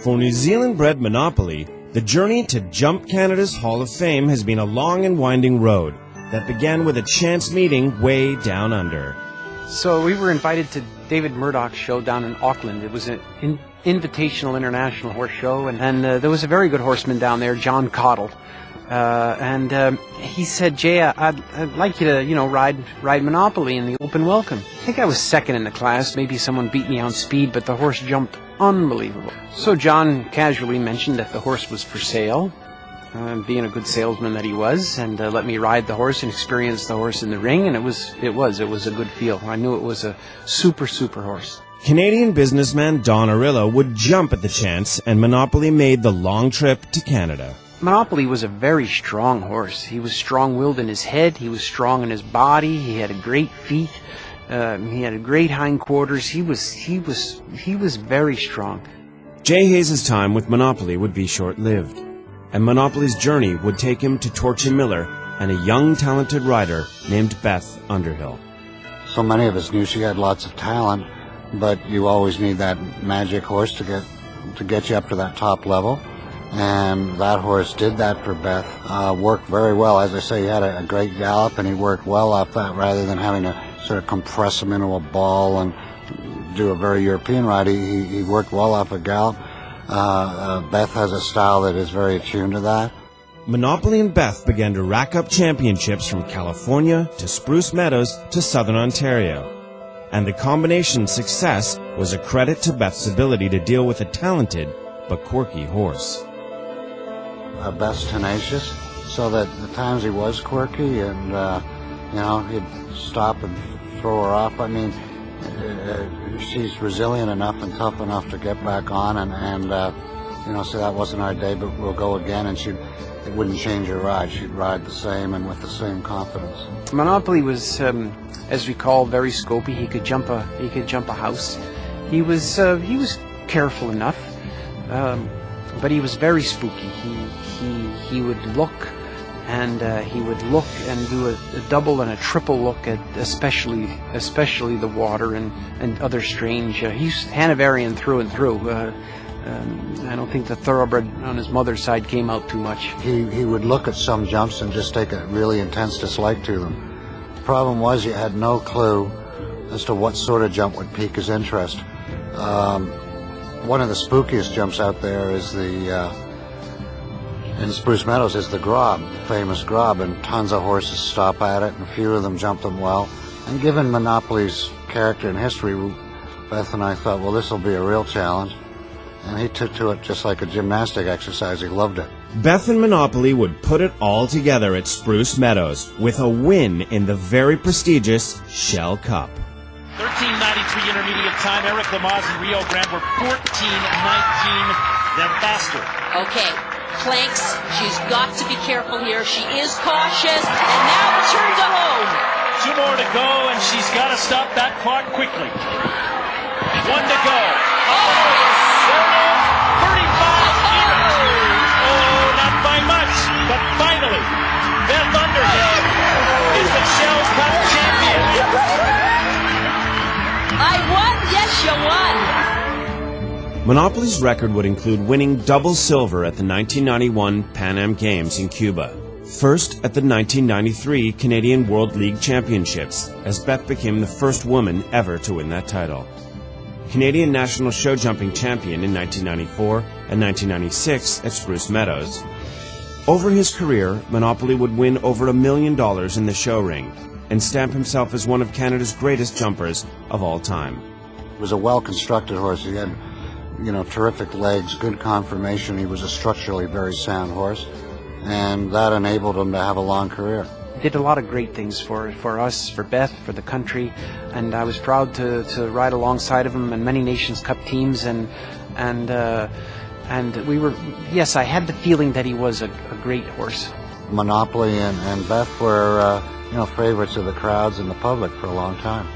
For New Zealand-bred Monopoly, the journey to Jump Canada's Hall of Fame has been a long and winding road that began with a chance meeting way down under. So we were invited to David Murdoch's show down in Auckland. It was an invitational international horse show, and there was a very good horseman down there, John Cottle. And he said, Jay, I'd like you to, ride Monopoly in the open welcome. I think I was second in the class. Maybe someone beat me on speed, but the horse jumped unbelievable. So John casually mentioned that the horse was for sale, being a good salesman that he was, and let me ride the horse and experience the horse in the ring, and it was a good feel. I knew it was a super horse. Canadian businessman Don Arillo would jump at the chance, and Monopoly made the long trip to Canada. Monopoly was a very strong horse. He was strong-willed in his head. He was strong in his body. He had a great feet. He had a great hindquarters. He was very strong. Jay Hayes' time with Monopoly would be short-lived, and Monopoly's journey would take him to Torchy Miller and a young, talented rider named Beth Underhill. So many of us knew she had lots of talent, but you always need that magic horse to get you up to that top level. And that horse did that for Beth. Worked very well. As I say, he had a great gallop, and he worked well off that rather than having to sort of compress him into a ball and do a very European ride. He worked well off a gallop. Beth has a style that is very attuned to that. Monopoly and Beth began to rack up championships from California to Spruce Meadows to Southern Ontario. And the combination's success was a credit to Beth's ability to deal with a talented but quirky horse. Beth's tenacious, so that at times he was quirky, and he'd stop and throw her off. I mean, she's resilient enough and tough enough to get back on, and so that wasn't our day, but we'll go again, and it wouldn't change her ride. She'd ride the same and with the same confidence. Monopoly was, as we call, very scopy. He could jump a house. He was careful enough. But he was very spooky. He would look and do a double and a triple look at especially the water and other strange. He's Hanoverian through and through. I don't think the thoroughbred on his mother's side came out too much. He would look at some jumps and just take a really intense dislike to them. The problem was you had no clue as to what sort of jump would pique his interest. One of the spookiest jumps out there is in Spruce Meadows is the Grob, famous Grob, and tons of horses stop at it, and few of them jump them well. And given Monopoly's character and history, Beth and I thought, well, this will be a real challenge. And he took to it just like a gymnastic exercise. He loved it. Beth and Monopoly would put it all together at Spruce Meadows with a win in the very prestigious Shell Cup. 13:93 intermediate time. Eric Lamaze and Rio Grande were 14:19 the faster. Okay, Planks, she's got to be careful here. She is cautious, and now the turn to home. 2 more to go, and she's got to stop that clock quickly. 1 to go. Oh, 35 even. Oh, not by much, but finally, Beth Underhill is the Shell Cup champion. I won? Yes, you won. Monopoly's record would include winning double silver at the 1991 Pan Am Games in Cuba. First at the 1993 Canadian World League Championships, as Beth became the first woman ever to win that title. Canadian National Show Jumping Champion in 1994 and 1996 at Spruce Meadows. Over his career, Monopoly would win over $1 million in the show ring and stamp himself as one of Canada's greatest jumpers of all time. He was a well-constructed horse. He had, terrific legs, good conformation. He was a structurally very sound horse, and that enabled him to have a long career. He did a lot of great things for us, for Beth, for the country, and I was proud to ride alongside of him in many Nations Cup teams, and we were, yes, I had the feeling that he was a great horse. Monopoly and Beth were favorites of the crowds and the public for a long time.